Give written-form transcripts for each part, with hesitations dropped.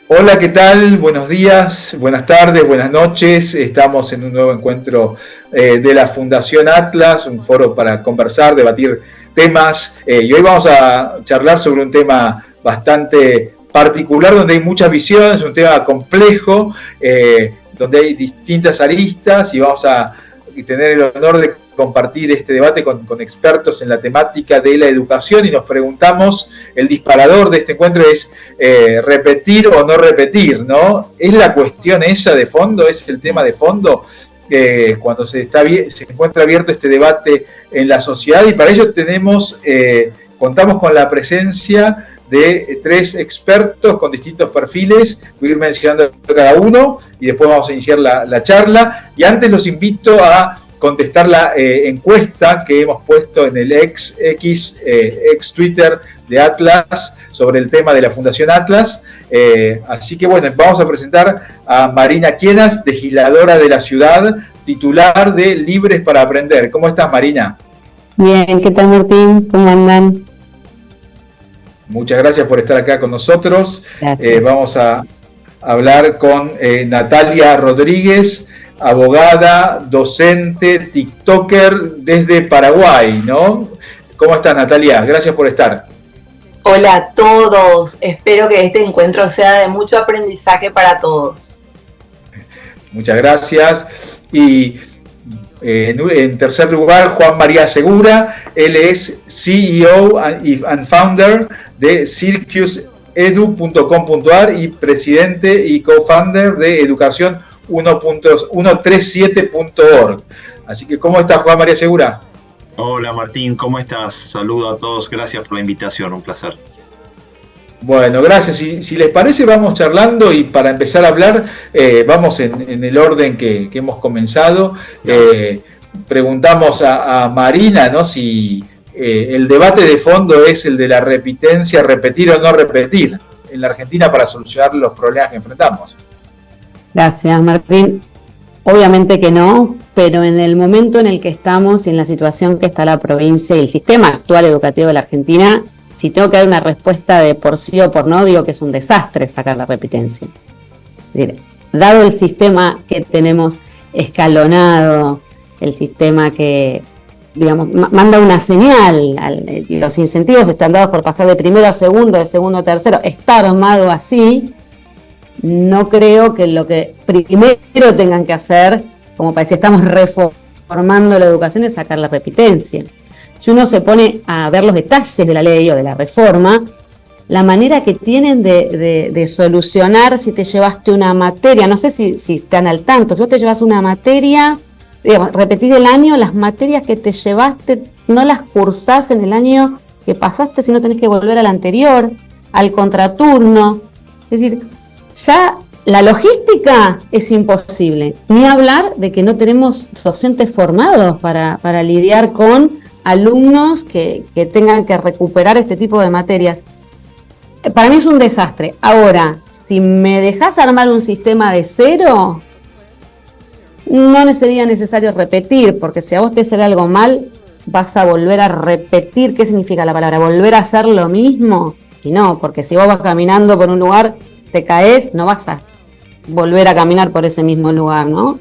Hola, ¿qué tal? Buenos días, buenas tardes, buenas noches. Estamos en un nuevo encuentro de la Fundación Atlas, un foro para conversar, debatir temas. Y hoy vamos a charlar sobre un tema bastante particular, donde hay muchas visiones, un tema complejo, donde hay distintas aristas y vamos a tener el honor de compartir este debate con expertos en la temática de la educación y nos preguntamos, el disparador de este encuentro es repetir o no repetir, ¿no? ¿Es la cuestión esa de fondo? ¿Es el tema de fondo? Cuando se encuentra abierto este debate en la sociedad y para ello contamos con la presencia de tres expertos con distintos perfiles, voy a ir mencionando cada uno y después vamos a iniciar la charla y antes los invito a contestar la encuesta que hemos puesto en el ex Twitter de Atlas sobre el tema de la Fundación Atlas. Así que bueno, vamos a presentar a Marina Quienas, legisladora de la ciudad, titular de Libres para Aprender. ¿Cómo estás, Marina? Bien, ¿qué tal, Martín? ¿Cómo andan? Muchas gracias por estar acá con nosotros. Vamos a hablar con Natalia Rodríguez, abogada, docente, tiktoker desde Paraguay, ¿no? ¿Cómo estás, Natalia? Gracias por estar. Hola a todos. Espero que este encuentro sea de mucho aprendizaje para todos. Muchas gracias. Y en tercer lugar, Juan María Segura. Él es CEO and founder de circusedu.com.ar y presidente y co-founder de Educación 137.org. Así que, ¿cómo estás, Juan María Segura? Hola, Martín, ¿cómo estás? Saludo a todos, gracias por la invitación, un placer. Bueno, gracias. Si les parece, vamos charlando y para empezar a hablar, vamos en el orden que hemos comenzado. Preguntamos a Marina, ¿no? Si el debate de fondo es el de la repitencia, repetir o no repetir en la Argentina para solucionar los problemas que enfrentamos. Gracias, Martín. Obviamente que no, pero en el momento en el que estamos y en la situación que está la provincia y el sistema actual educativo de la Argentina, si tengo que dar una respuesta de por sí o por no, digo que es un desastre sacar la repitencia. Es decir, dado el sistema que tenemos escalonado, el sistema que, digamos, manda una señal, los incentivos están dados por pasar de primero a segundo, de segundo a tercero, está armado así. No creo que lo que primero tengan que hacer, como parece, estamos reformando la educación, es sacar la repitencia. Si uno se pone a ver los detalles de la ley o de la reforma, la manera que tienen de solucionar si te llevaste una materia, no sé si están al tanto, si vos te llevas una materia, digamos, repetís el año, las materias que te llevaste no las cursás en el año que pasaste, sino tenés que volver al anterior, al contraturno. Es decir, ya la logística es imposible, ni hablar de que no tenemos docentes formados para lidiar con alumnos que tengan que recuperar este tipo de materias. Para mí es un desastre. Ahora, si me dejás armar un sistema de cero, no sería necesario repetir, porque si a vos te sale algo mal, vas a volver a repetir. ¿Qué significa la palabra? ¿Volver a hacer lo mismo? Y no, porque si vos vas caminando por un lugar, te caes, no vas a volver a caminar por ese mismo lugar, ¿no?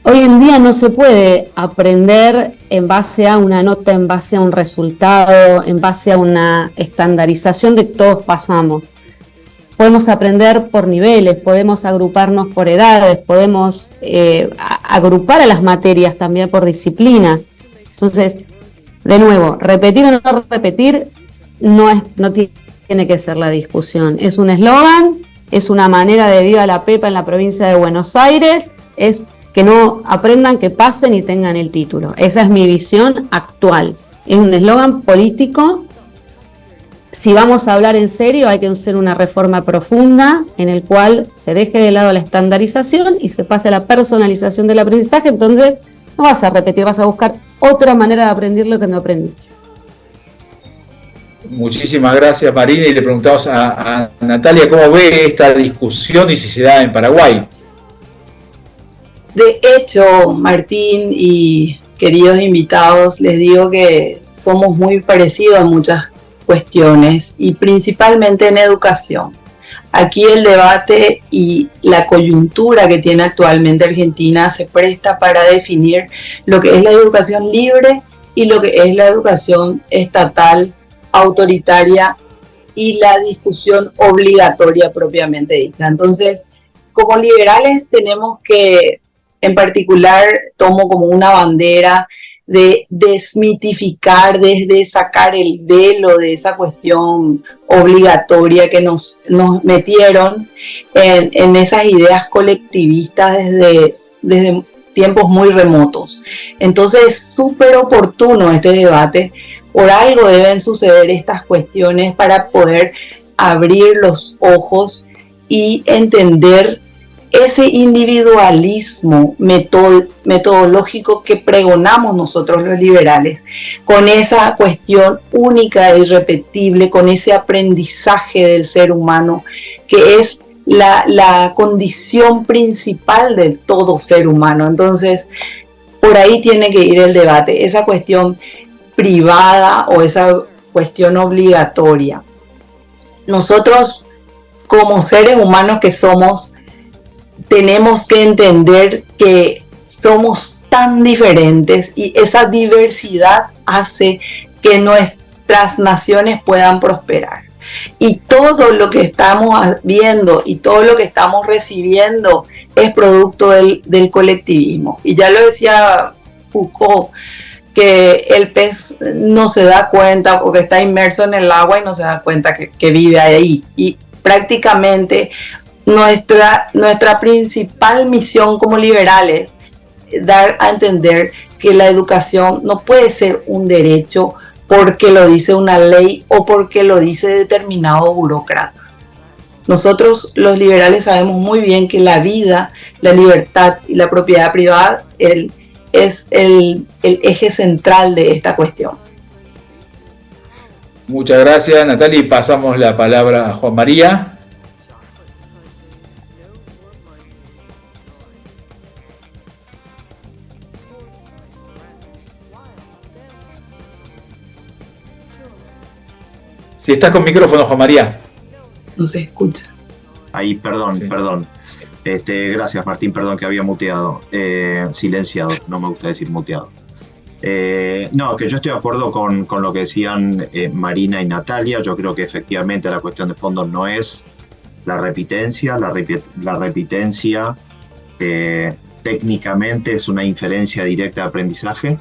Hoy en día no se puede aprender en base a una nota, en base a un resultado, en base a una estandarización de que todos pasamos. Podemos aprender por niveles, podemos agruparnos por edades, podemos agrupar a las materias también por disciplina. Entonces, de nuevo, repetir o no repetir no tiene que ser la discusión. Es un eslogan, es una manera de viva la pepa en la provincia de Buenos Aires, es que no aprendan, que pasen y tengan el título. Esa es mi visión actual. Es un eslogan político. Si vamos a hablar en serio, hay que hacer una reforma profunda en el cual se deje de lado la estandarización y se pase a la personalización del aprendizaje. Entonces, no vas a repetir, vas a buscar otra manera de aprender lo que no aprendí. Muchísimas gracias, Marina, y le preguntamos a Natalia cómo ve esta discusión y si se da en Paraguay. De hecho, Martín y queridos invitados, les digo que somos muy parecidos en muchas cuestiones y principalmente en educación. Aquí el debate y la coyuntura que tiene actualmente Argentina se presta para definir lo que es la educación libre y lo que es la educación estatal, autoritaria y la discusión obligatoria propiamente dicha. Entonces, como liberales tenemos que, en particular, tomo como una bandera de desmitificar, desde sacar el velo de esa cuestión obligatoria que nos metieron en esas ideas colectivistas desde tiempos muy remotos. Entonces es súper oportuno este debate. Por algo deben suceder estas cuestiones para poder abrir los ojos y entender ese individualismo metodológico que pregonamos nosotros los liberales, con esa cuestión única e irrepetible, con ese aprendizaje del ser humano que es la condición principal de todo ser humano. Entonces, por ahí tiene que ir el debate, esa cuestión privada o esa cuestión obligatoria. Nosotros, como seres humanos que somos, tenemos que entender que somos tan diferentes y esa diversidad hace que nuestras naciones puedan prosperar. Y todo lo que estamos viendo y todo lo que estamos recibiendo es producto del colectivismo. Y ya lo decía Foucault, que el pez no se da cuenta porque está inmerso en el agua y no se da cuenta que vive ahí. Y prácticamente nuestra principal misión como liberales es dar a entender que la educación no puede ser un derecho porque lo dice una ley o porque lo dice determinado burócrata. Nosotros los liberales sabemos muy bien que la vida, la libertad y la propiedad privada es el eje central de esta cuestión. Muchas gracias, Natalia, y pasamos la palabra a Juan María. Si estás con micrófono, Juan María. No se escucha. Ahí, perdón. Gracias, Martín, perdón que había muteado. Silenciado, no me gusta decir muteado. No, que yo estoy de acuerdo con lo que decían Marina y Natalia. Yo creo que efectivamente la cuestión de fondo no es la repitencia. La repitencia técnicamente es una inferencia directa de aprendizaje.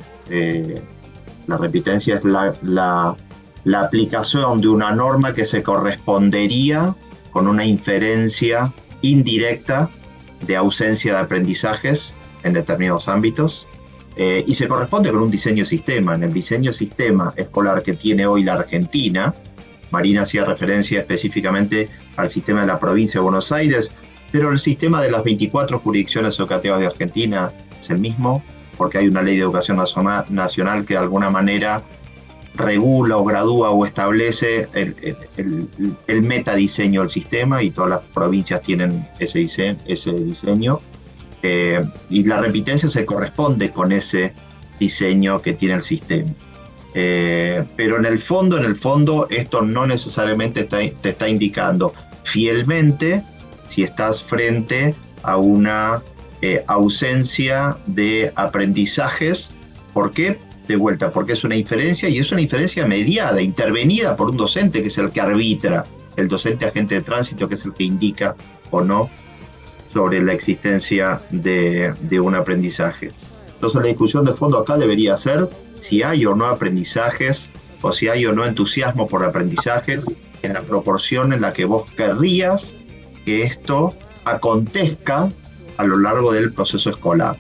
La repitencia es la aplicación de una norma que se correspondería con una inferencia indirecta de ausencia de aprendizajes en determinados ámbitos, y se corresponde con un diseño sistema. En el diseño sistema escolar que tiene hoy la Argentina, Marina hacía referencia específicamente al sistema de la provincia de Buenos Aires, pero el sistema de las 24 jurisdicciones educativas de Argentina es el mismo, porque hay una ley de educación nacional que de alguna manera regula o gradúa o establece el metadiseño del sistema, y todas las provincias tienen ese diseño, y la repitencia se corresponde con ese diseño que tiene el sistema. Pero en el fondo esto no necesariamente te está indicando fielmente si estás frente a una ausencia de aprendizajes. ¿Por qué? De vuelta, porque es una inferencia, y es una inferencia mediada, intervenida por un docente que es el que arbitra, el docente agente de tránsito, que es el que indica o no sobre la existencia de un aprendizaje. Entonces la discusión de fondo acá debería ser si hay o no aprendizajes, o si hay o no entusiasmo por aprendizajes en la proporción en la que vos querrías que esto acontezca a lo largo del proceso escolar.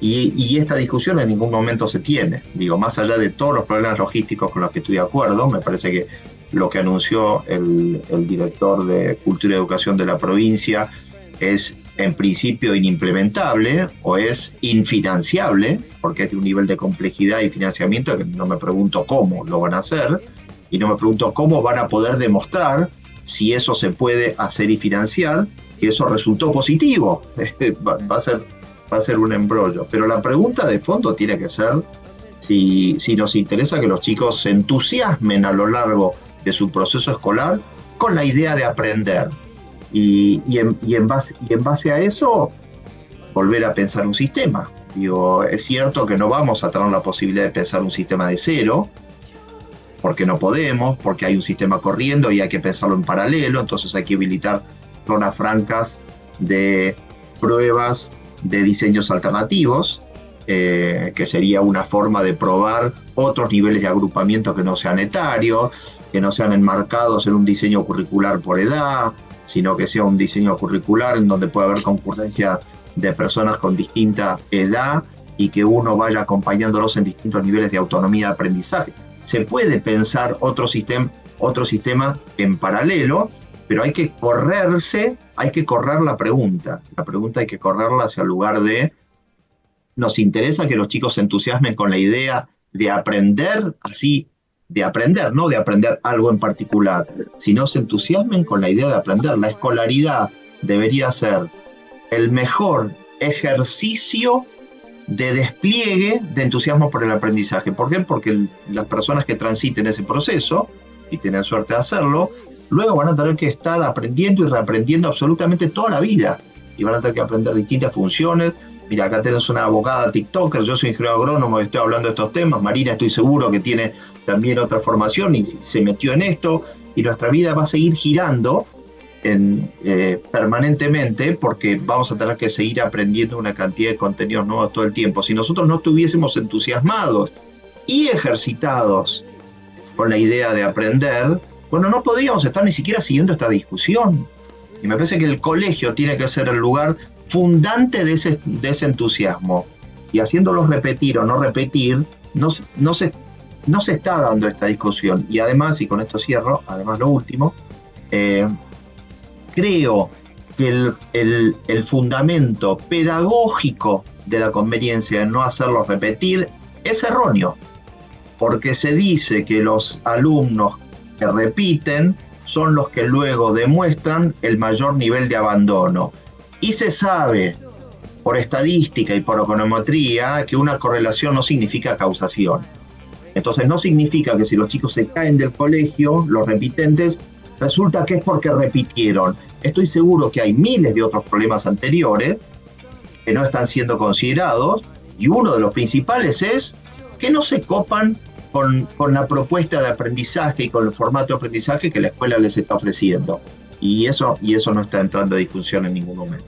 Y esta discusión en ningún momento se tiene. Digo, más allá de todos los problemas logísticos con los que estoy de acuerdo, me parece que lo que anunció el director de Cultura y Educación de la provincia es en principio inimplementable o es infinanciable, porque es de un nivel de complejidad y financiamiento que no me pregunto cómo lo van a hacer, y no me pregunto cómo van a poder demostrar si eso se puede hacer y financiar, y eso resultó positivo. Va a ser un embrollo. Pero la pregunta de fondo tiene que ser si nos interesa que los chicos se entusiasmen a lo largo de su proceso escolar, con la idea de aprender. Y en base a eso, volver a pensar un sistema. Digo, es cierto que no vamos a tener la posibilidad de pensar un sistema de cero, porque no podemos, porque hay un sistema corriendo y hay que pensarlo en paralelo, entonces hay que habilitar zonas francas de pruebas de diseños alternativos, que sería una forma de probar otros niveles de agrupamiento que no sean etarios, que no sean enmarcados en un diseño curricular por edad, sino que sea un diseño curricular en donde pueda haber concurrencia de personas con distinta edad y que uno vaya acompañándolos en distintos niveles de autonomía de aprendizaje. Se puede pensar otro sistema en paralelo, pero hay que correr la pregunta. La pregunta hay que correrla hacia el lugar de, nos interesa que los chicos se entusiasmen con la idea de aprender, no de aprender algo en particular, sino se entusiasmen con la idea de aprender. La escolaridad debería ser el mejor ejercicio de despliegue de entusiasmo por el aprendizaje. ¿Por qué? Porque las personas que transiten ese proceso, y tienen suerte de hacerlo, luego van a tener que estar aprendiendo y reaprendiendo absolutamente toda la vida. Y van a tener que aprender distintas funciones. Mira, acá tenés una abogada TikToker, yo soy ingeniero agrónomo y estoy hablando de estos temas. Marina, estoy seguro que tiene también otra formación y se metió en esto. Y nuestra vida va a seguir girando permanentemente, porque vamos a tener que seguir aprendiendo una cantidad de contenidos nuevos todo el tiempo. Si nosotros no estuviésemos entusiasmados y ejercitados con la idea de aprender, bueno, no podríamos estar ni siquiera siguiendo esta discusión. Y me parece que el colegio tiene que ser el lugar fundante de ese entusiasmo. Y haciéndolos repetir o no repetir, no se está dando esta discusión. Y además, y con esto cierro, además lo último, creo que el fundamento pedagógico de la conveniencia de no hacerlos repetir es erróneo, porque se dice que los alumnos que repiten son los que luego demuestran el mayor nivel de abandono. Y se sabe, por estadística y por econometría, que una correlación no significa causación. Entonces no significa que si los chicos se caen del colegio, los repitentes, resulta que es porque repitieron. Estoy seguro que hay miles de otros problemas anteriores que no están siendo considerados, y uno de los principales es que no se copan con la propuesta de aprendizaje y con el formato de aprendizaje que la escuela les está ofreciendo. Y eso no está entrando a discusión en ningún momento.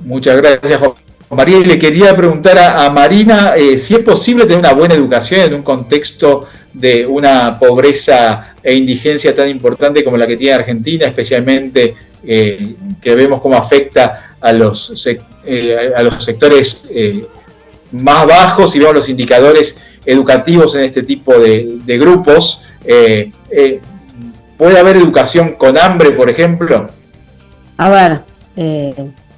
Muchas gracias, Juan María. Y le quería preguntar a Marina si es posible tener una buena educación en un contexto de una pobreza e indigencia tan importante como la que tiene Argentina, especialmente que vemos cómo afecta a los sectores más bajos, y vemos los indicadores educativos en este tipo de grupos. ¿Puede haber educación con hambre, por ejemplo? A ver,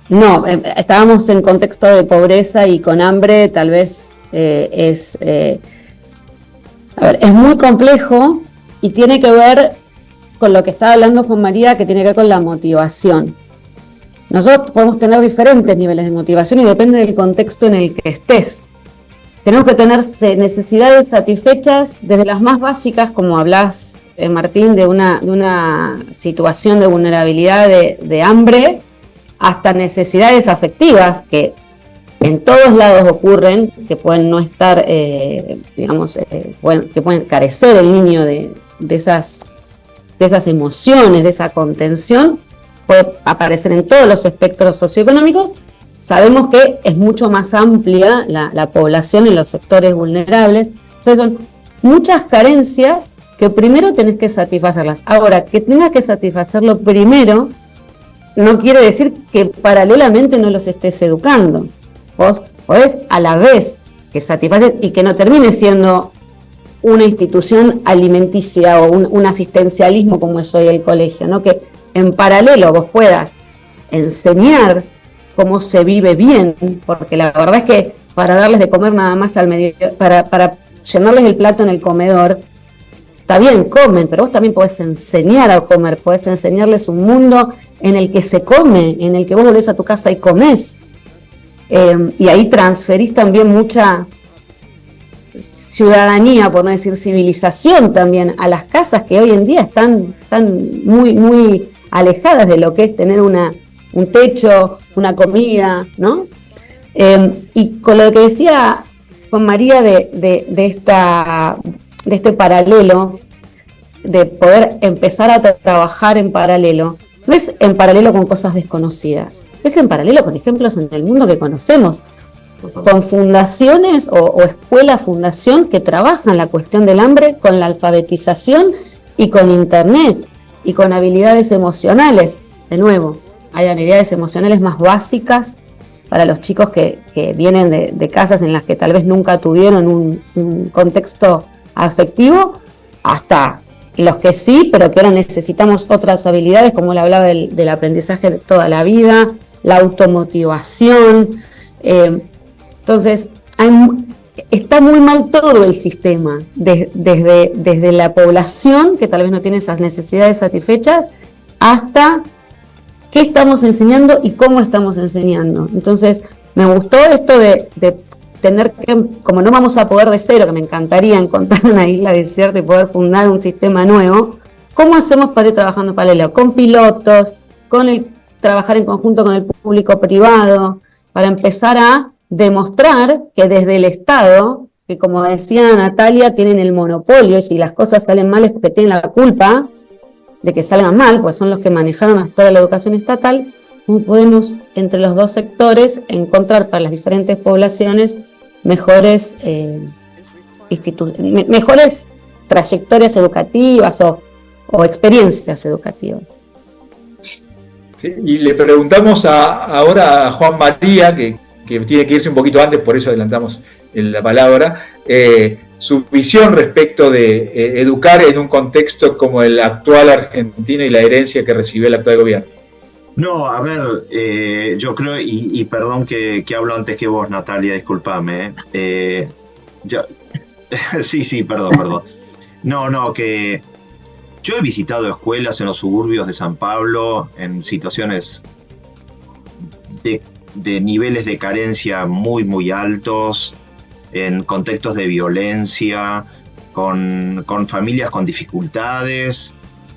no, estábamos en contexto de pobreza, y con hambre tal vez es muy complejo, y tiene que ver con lo que estaba hablando Juan María, que tiene que ver con la motivación. Nosotros podemos tener diferentes niveles de motivación y depende del contexto en el que estés. Tenemos que tener necesidades satisfechas desde las más básicas, como hablás, Martín, de una situación de vulnerabilidad de hambre, hasta necesidades afectivas que en todos lados ocurren, que pueden no estar, que pueden carecer el niño de esas emociones, de esa contención. Puede aparecer en todos los espectros socioeconómicos. Sabemos que es mucho más amplia la población en los sectores vulnerables. Entonces son muchas carencias que primero tenés que satisfacerlas. Ahora, que tengas que satisfacerlo primero no quiere decir que paralelamente no los estés educando. Vos podés a la vez que satisfacer y que no termine siendo una institución alimenticia o un asistencialismo como es hoy el colegio, ¿no? Que en paralelo vos puedas enseñar cómo se vive bien, porque la verdad es que para darles de comer nada más al medio, para llenarles el plato en el comedor, está bien, comen, pero vos también podés enseñar a comer, podés enseñarles un mundo en el que se come, en el que vos volvés a tu casa y comés. Y ahí transferís también mucha ciudadanía, por no decir civilización también, a las casas que hoy en día están muy, muy alejadas de lo que es tener un techo, una comida, ¿no? Y con lo que decía Juan María de este paralelo, de poder empezar a trabajar en paralelo, no es en paralelo con cosas desconocidas, es en paralelo con ejemplos en el mundo que conocemos, con fundaciones o escuelas fundación que trabajan la cuestión del hambre con la alfabetización y con internet y con habilidades emocionales. De nuevo, hay habilidades emocionales más básicas para los chicos que vienen de casas en las que tal vez nunca tuvieron un contexto afectivo, hasta los que sí, pero que ahora necesitamos otras habilidades, como él hablaba del aprendizaje de toda la vida, la automotivación. Entonces, está muy mal todo el sistema, desde la población, que tal vez no tiene esas necesidades satisfechas, hasta qué estamos enseñando y cómo estamos enseñando. Entonces, me gustó esto de tener que, como no vamos a poder de cero, que me encantaría encontrar una isla desierta y poder fundar un sistema nuevo, ¿cómo hacemos para ir trabajando en paralelo? Con pilotos, trabajar en conjunto con el público privado, para empezar a demostrar que desde el Estado, que como decía Natalia, tienen el monopolio, y si las cosas salen mal es porque tienen la culpa de que salgan mal, pues son los que manejaron hasta ahora la educación estatal, ¿cómo podemos entre los dos sectores encontrar para las diferentes poblaciones mejores trayectorias educativas o experiencias educativas? Sí, y le preguntamos ahora a Juan María, que tiene que irse un poquito antes, por eso adelantamos la palabra, su visión respecto de educar en un contexto como el actual Argentina y la herencia que recibió el actual gobierno. No, a ver, yo creo, y perdón que hablo antes que vos, Natalia, discúlpame. Sí, perdón. No, que yo he visitado escuelas en los suburbios de San Pablo en situaciones de niveles de carencia muy, muy altos, en contextos de violencia, con familias con dificultades,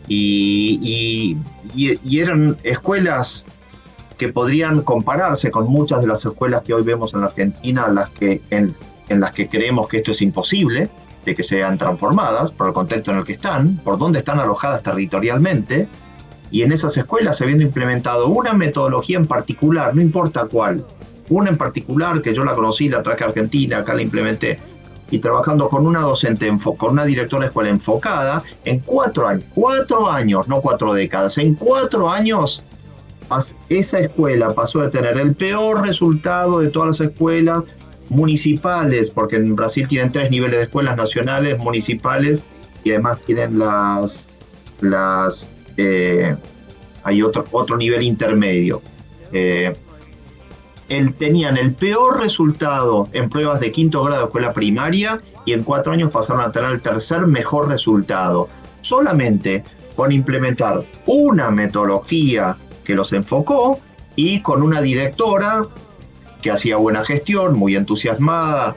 y eran escuelas que podrían compararse con muchas de las escuelas que hoy vemos en la Argentina, en las que creemos que esto es imposible, de que sean transformadas por el contexto en el que están, por dónde están alojadas territorialmente, y en esas escuelas se habiendo implementado una metodología en particular, no importa cuál, una en particular que yo la conocí, la traje a Argentina, acá la implementé, y trabajando con una docente, con una directora de escuela enfocada, en 4 años, no 4 décadas, en 4 años, esa escuela pasó de tener el peor resultado de todas las escuelas municipales, porque en Brasil tienen 3 niveles de escuelas nacionales, municipales, y además tienen hay otro nivel intermedio. Tenían el peor resultado en pruebas de 5º grado de escuela primaria, y en 4 años pasaron a tener el tercer mejor resultado, solamente con implementar una metodología que los enfocó y con una directora que hacía buena gestión, muy entusiasmada.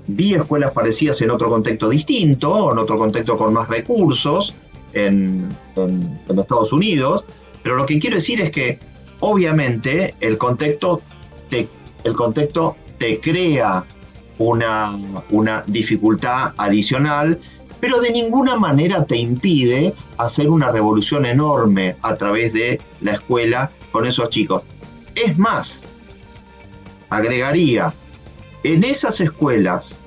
Vi escuelas parecidas en otro contexto distinto, en otro contexto con más recursos, en Estados Unidos, pero lo que quiero decir es que obviamente el contexto te crea una dificultad adicional, pero de ninguna manera te impide hacer una revolución enorme a través de la escuela con esos chicos. Es más, agregaría, en esas escuelas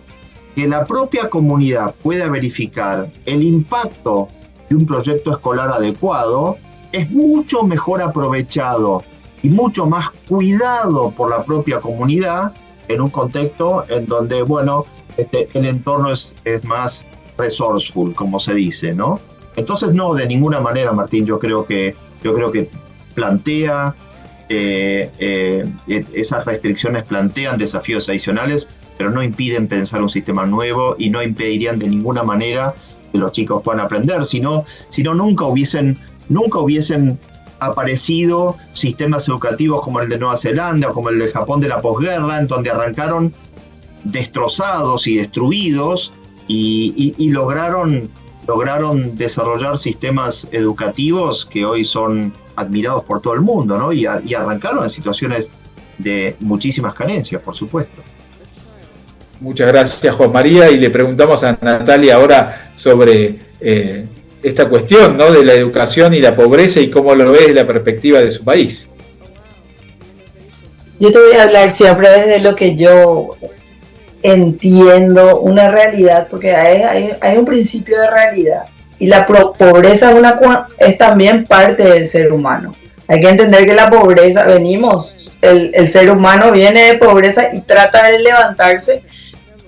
que la propia comunidad pueda verificar el impacto de un proyecto escolar adecuado, es mucho mejor aprovechado y mucho más cuidado por la propia comunidad en un contexto en donde, bueno, el entorno es más resourceful, como se dice, ¿no? Entonces, no, de ninguna manera, Martín, yo creo que plantea esas restricciones, plantean desafíos adicionales, pero no impiden pensar un sistema nuevo y no impedirían de ninguna manera que los chicos puedan aprender, sino nunca hubiesen aparecido sistemas educativos como el de Nueva Zelanda o como el de Japón de la posguerra, en donde arrancaron destrozados y destruidos y lograron desarrollar sistemas educativos que hoy son admirados por todo el mundo, ¿no? Y arrancaron en situaciones de muchísimas carencias, por supuesto. Muchas gracias, Juan María, y le preguntamos a Natalia ahora sobre esta cuestión, ¿no?, de la educación y la pobreza y cómo lo ve desde la perspectiva de su país. Yo te voy a hablar siempre desde lo que yo entiendo, una realidad, porque hay un principio de realidad, y la pobreza es también parte del ser humano. Hay que entender que la pobreza, el ser humano viene de pobreza y trata de levantarse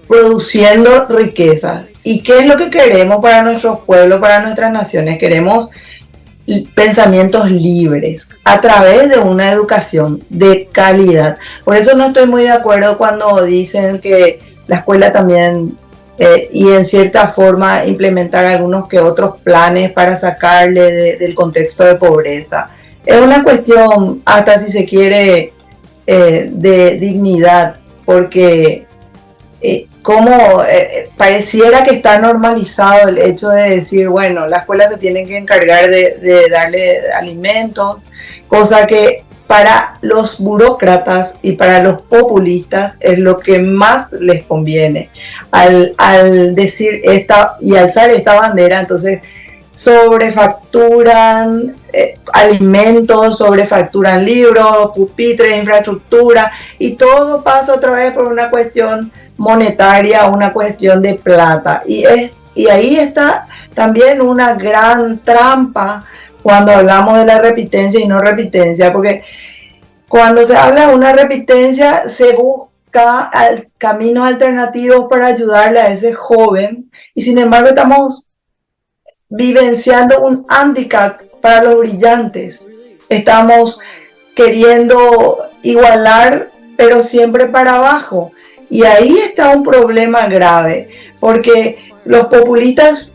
produciendo riqueza. ¿Y qué es lo que queremos para nuestros pueblos, para nuestras naciones? Queremos pensamientos libres a través de una educación de calidad. Por eso no estoy muy de acuerdo cuando dicen que la escuela también y en cierta forma implementar algunos que otros planes para sacarle del contexto de pobreza. Es una cuestión, hasta si se quiere, de dignidad, porque pareciera que está normalizado el hecho de decir, bueno, la escuela se tiene que encargar de darle alimentos, cosa que para los burócratas y para los populistas es lo que más les conviene. Al decir y alzar esta bandera, entonces sobrefacturan alimentos, sobrefacturan libros, pupitres, infraestructura, y todo pasa otra vez por una cuestión monetaria, una cuestión de plata. Y ahí está también una gran trampa cuando hablamos de la repitencia y no repitencia, porque cuando se habla de una repitencia se busca caminos alternativos para ayudarle a ese joven, y sin embargo estamos vivenciando un hándicap para los brillantes. Estamos queriendo igualar, pero siempre para abajo. Y ahí está un problema grave, porque los populistas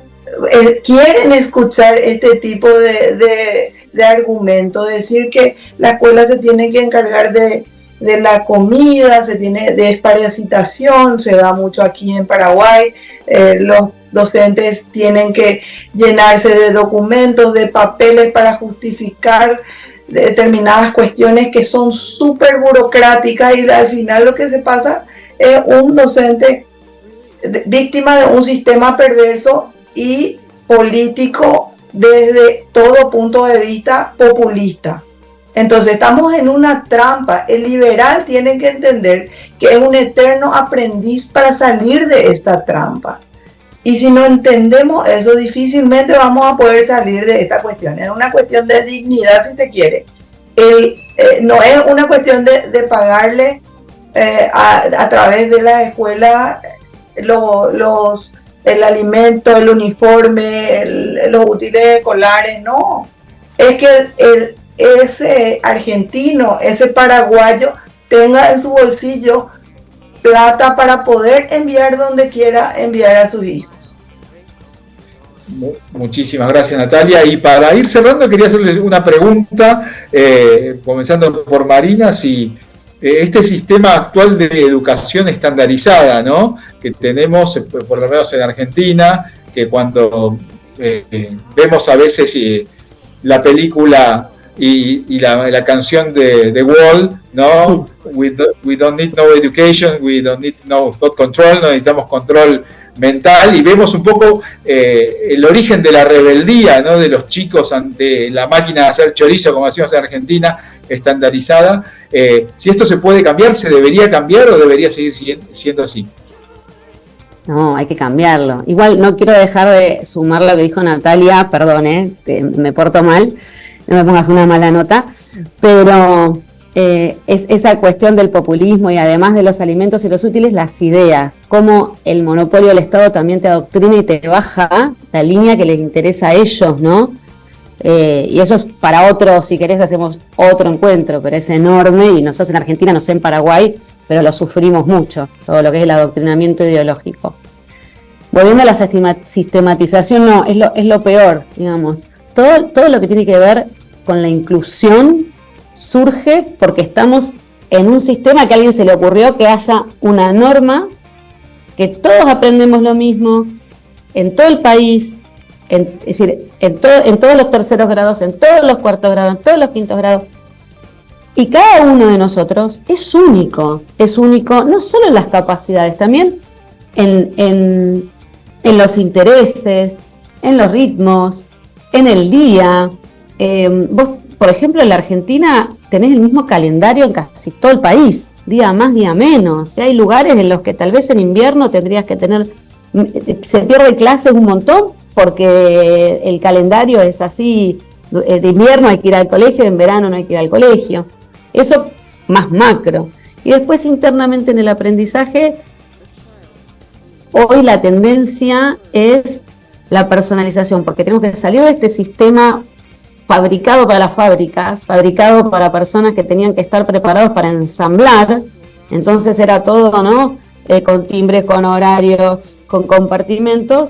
quieren escuchar este tipo de argumentos, decir que la escuela se tiene que encargar de la comida, de desparasitación, se da mucho aquí en Paraguay, los docentes tienen que llenarse de documentos, de papeles para justificar determinadas cuestiones que son súper burocráticas, y al final lo que se pasa es un docente víctima de un sistema perverso y político desde todo punto de vista populista. Entonces estamos en una trampa. El liberal tiene que entender que es un eterno aprendiz para salir de esta trampa. Y si no entendemos eso, difícilmente vamos a poder salir de esta cuestión. Es una cuestión de dignidad, si se quiere. No es una cuestión de pagarle a través de la escuela el alimento, el uniforme, los útiles escolares, no. Es que ese argentino, ese paraguayo tenga en su bolsillo plata para poder enviar donde quiera enviar a sus hijos. Muchísimas gracias, Natalia. Y para ir cerrando, quería hacerles una pregunta, comenzando por Marina, si este sistema actual de educación estandarizada, ¿no?, que tenemos, por lo menos en Argentina, que cuando vemos a veces la película y la canción de The Wall, ¿no? We don't need no education, we don't need no thought control, no necesitamos control mental, y vemos un poco el origen de la rebeldía, ¿no?, de los chicos ante la máquina de hacer chorizo, como decimos en Argentina, estandarizada. Si esto se puede cambiar, ¿se debería cambiar o debería seguir siendo así? No, hay que cambiarlo. Igual no quiero dejar de sumar lo que dijo Natalia, perdón, me porto mal, no me pongas una mala nota, pero es esa cuestión del populismo y además de los alimentos y los útiles, las ideas, cómo el monopolio del Estado también te adoctrina y te baja la línea que les interesa a ellos, ¿no? Y eso es para otro, si querés hacemos otro encuentro, pero es enorme, y nosotros en Argentina, no sé en Paraguay, pero lo sufrimos mucho, todo lo que es el adoctrinamiento ideológico. Volviendo a la sistematización, no, es lo peor, digamos. Todo lo que tiene que ver con la inclusión surge porque estamos en un sistema que a alguien se le ocurrió que haya una norma que todos aprendemos lo mismo en todo el país, es decir, en todos los terceros grados, en todos los cuartos grados, en todos los quintos grados. Y cada uno de nosotros es único no solo en las capacidades, también en los intereses, en los ritmos, en el día. Vos, por ejemplo, en la Argentina tenés el mismo calendario en casi todo el país, día más, día menos. Hay lugares en los que tal vez en invierno tendrías que se pierde clases un montón porque el calendario es así, de invierno hay que ir al colegio, en verano no hay que ir al colegio. Eso más macro. Y después internamente en el aprendizaje, hoy la tendencia es la personalización, porque tenemos que salir de este sistema fabricado para las fábricas, fabricado para personas que tenían que estar preparados para ensamblar. Entonces era todo, ¿no? Con timbres, con horarios, con compartimentos,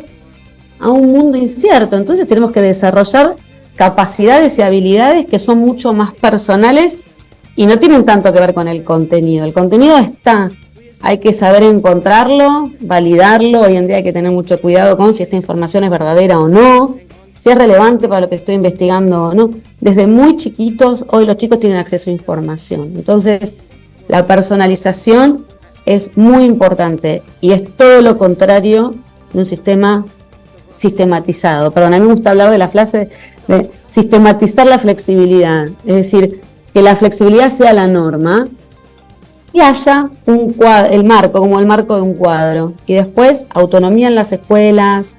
a un mundo incierto. Entonces tenemos que desarrollar capacidades y habilidades que son mucho más personales y no tienen tanto que ver con el contenido. El contenido está, hay que saber encontrarlo, validarlo. Hoy en día hay que tener mucho cuidado con si esta información es verdadera o no, si es relevante para lo que estoy investigando o no. Desde muy chiquitos, hoy los chicos tienen acceso a información. Entonces, la personalización es muy importante y es todo lo contrario de un sistema sistematizado. Perdón, a mí me gusta hablar de la frase de sistematizar la flexibilidad. Es decir, que la flexibilidad sea la norma y haya el marco, como el marco de un cuadro. Y después, autonomía en las escuelas,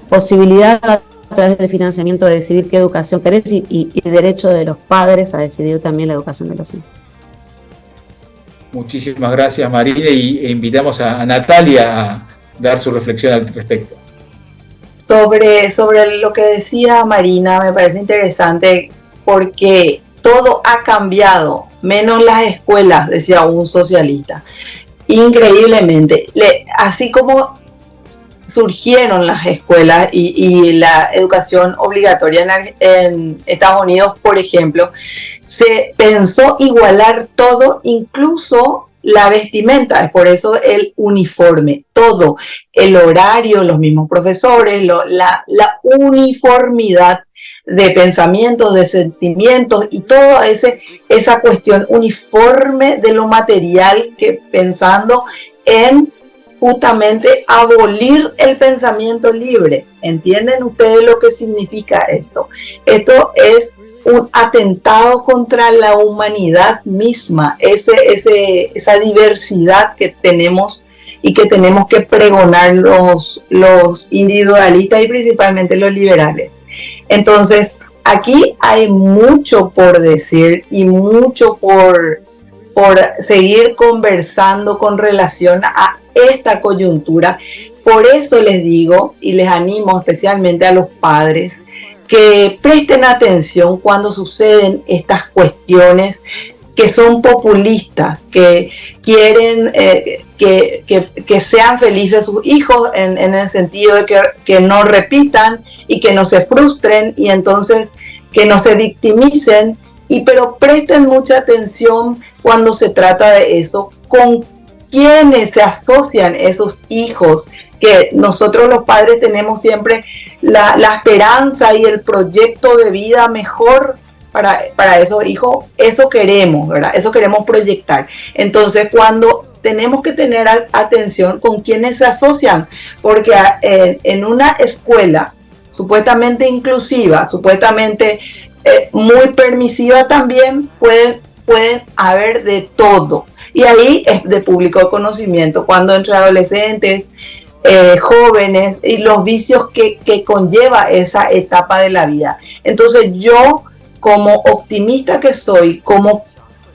posibilidad a través del financiamiento de decidir qué educación querés y derecho de los padres a decidir también la educación de los hijos. Muchísimas gracias, Marina, e invitamos a Natalia a dar su reflexión al respecto. Sobre lo que decía Marina, me parece interesante porque todo ha cambiado, menos las escuelas, decía un socialista. Increíblemente, así como surgieron las escuelas y la educación obligatoria en Estados Unidos, por ejemplo, se pensó igualar todo, incluso la vestimenta. Es por eso el uniforme, todo, el horario, los mismos profesores, la uniformidad de pensamientos, de sentimientos y toda esa cuestión uniforme de lo material, que pensando en justamente abolir el pensamiento libre. ¿Entienden ustedes lo que significa esto? Esto es un atentado contra la humanidad misma, esa diversidad que tenemos y que tenemos que pregonar los individualistas y principalmente los liberales. Entonces, aquí hay mucho por decir y mucho por seguir conversando con relación a esta coyuntura. Por eso les digo y les animo especialmente a los padres que presten atención cuando suceden estas cuestiones que son populistas, que quieren que sean felices sus hijos en el sentido de que no repitan y que no se frustren y entonces que no se victimicen, pero presten mucha atención cuando se trata de eso, con quiénes se asocian esos hijos, que nosotros los padres tenemos siempre la esperanza y el proyecto de vida mejor para esos hijos. Eso queremos, ¿verdad? Eso queremos proyectar. Entonces, cuando tenemos que tener atención con quiénes se asocian, porque en una escuela supuestamente inclusiva, supuestamente muy permisiva también, pueden haber de todo. Y ahí es de público conocimiento, cuando entre adolescentes, jóvenes y los vicios que conlleva esa etapa de la vida. Entonces yo, como optimista que soy, como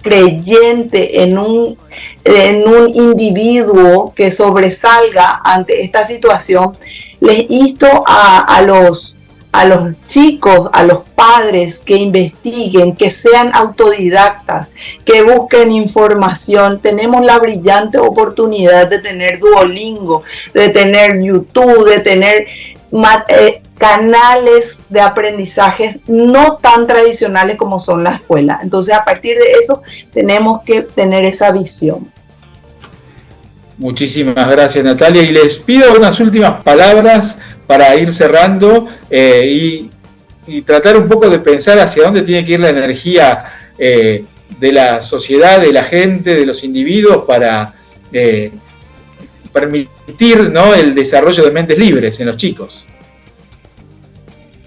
creyente en un individuo que sobresalga ante esta situación, les insto a los chicos, a los padres, que investiguen, que sean autodidactas, que busquen información. Tenemos la brillante oportunidad de tener Duolingo, de tener YouTube, de tener canales de aprendizaje no tan tradicionales como son la escuela. Entonces, a partir de eso, tenemos que tener esa visión. Muchísimas gracias, Natalia, y les pido unas últimas palabras para ir cerrando y tratar un poco de pensar hacia dónde tiene que ir la energía de la sociedad, de la gente, de los individuos para permitir, ¿no?, el desarrollo de mentes libres en los chicos.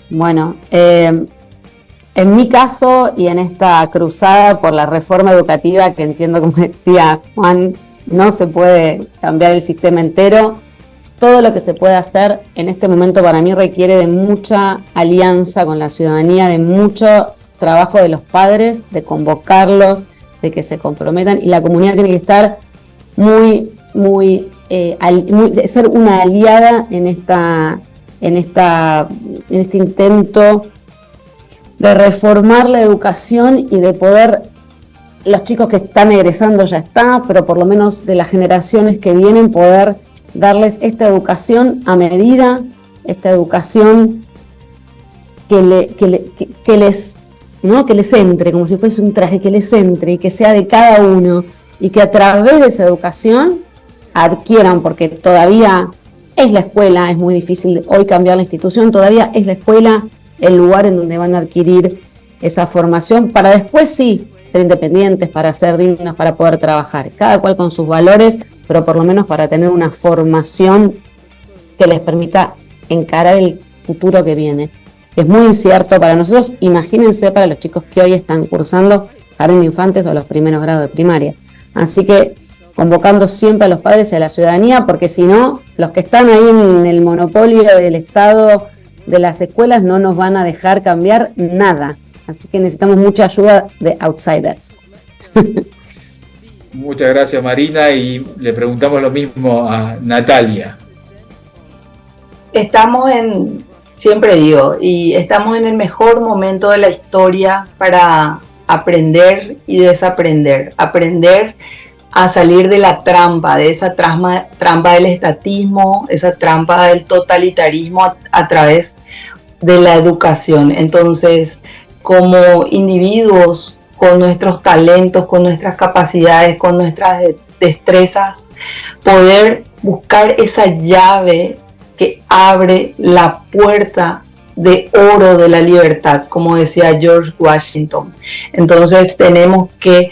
Bueno, en mi caso y en esta cruzada por la reforma educativa, que entiendo, como decía Juan, no se puede cambiar el sistema entero, todo lo que se puede hacer en este momento para mí requiere de mucha alianza con la ciudadanía, de mucho trabajo de los padres, de convocarlos, de que se comprometan, y la comunidad tiene que estar ser una aliada en este intento de reformar la educación y de poder, los chicos que están egresando ya está, pero por lo menos de las generaciones que vienen, poder darles esta educación a medida, esta educación que les entre, como si fuese un traje, que les entre y que sea de cada uno, y que a través de esa educación adquieran, porque todavía es la escuela, es muy difícil hoy cambiar la institución, todavía es la escuela el lugar en donde van a adquirir esa formación para después sí ser independientes, para ser dignos, para poder trabajar, cada cual con sus valores, pero por lo menos para tener una formación que les permita encarar el futuro que viene. Es muy incierto para nosotros, imagínense para los chicos que hoy están cursando jardín de infantes o los primeros grados de primaria. Así que convocando siempre a los padres y a la ciudadanía, porque si no, los que están ahí en el monopolio del Estado de las escuelas no nos van a dejar cambiar nada. Así que necesitamos mucha ayuda de outsiders. Muchas gracias, Marina, y le preguntamos lo mismo a Natalia. Siempre digo, y estamos en el mejor momento de la historia para aprender y desaprender. Aprender a salir de la trampa, de esa trampa del estatismo, esa trampa del totalitarismo a través de la educación. Entonces, como individuos, con nuestros talentos, con nuestras capacidades, con nuestras destrezas, poder buscar esa llave que abre la puerta de oro de la libertad, como decía George Washington. Entonces tenemos que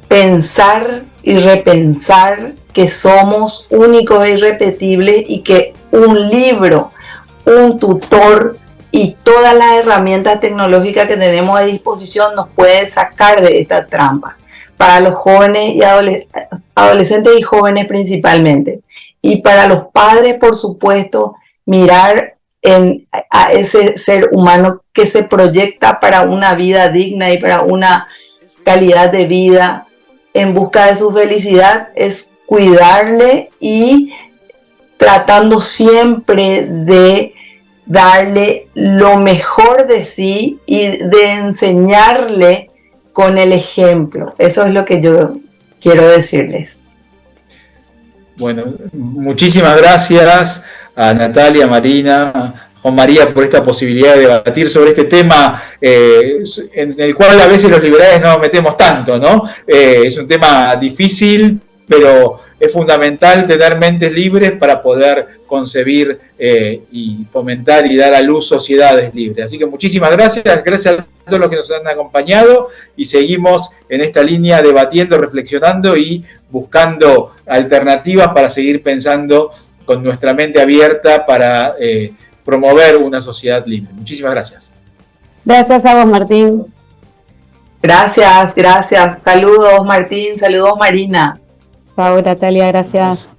pensar y repensar que somos únicos e irrepetibles y que un libro, un tutor y todas las herramientas tecnológicas que tenemos a disposición nos pueden sacar de esta trampa. Para los jóvenes y adolescentes y jóvenes principalmente. Y para los padres, por supuesto, mirar a ese ser humano que se proyecta para una vida digna y para una calidad de vida en busca de su felicidad, es cuidarle y tratando siempre de darle lo mejor de sí y de enseñarle con el ejemplo. Eso es lo que yo quiero decirles. Bueno, muchísimas gracias a Natalia, Marina, a Juan María por esta posibilidad de debatir sobre este tema en el cual a veces los liberales no nos metemos tanto, ¿no? Es un tema difícil, pero es fundamental tener mentes libres para poder concebir y fomentar y dar a luz sociedades libres. Así que muchísimas gracias a todos los que nos han acompañado y seguimos en esta línea debatiendo, reflexionando y buscando alternativas para seguir pensando con nuestra mente abierta para promover una sociedad libre. Muchísimas gracias. Gracias a vos, Martín. Gracias. Saludos, Martín. Saludos, Marina. Chao, Natalia, gracias.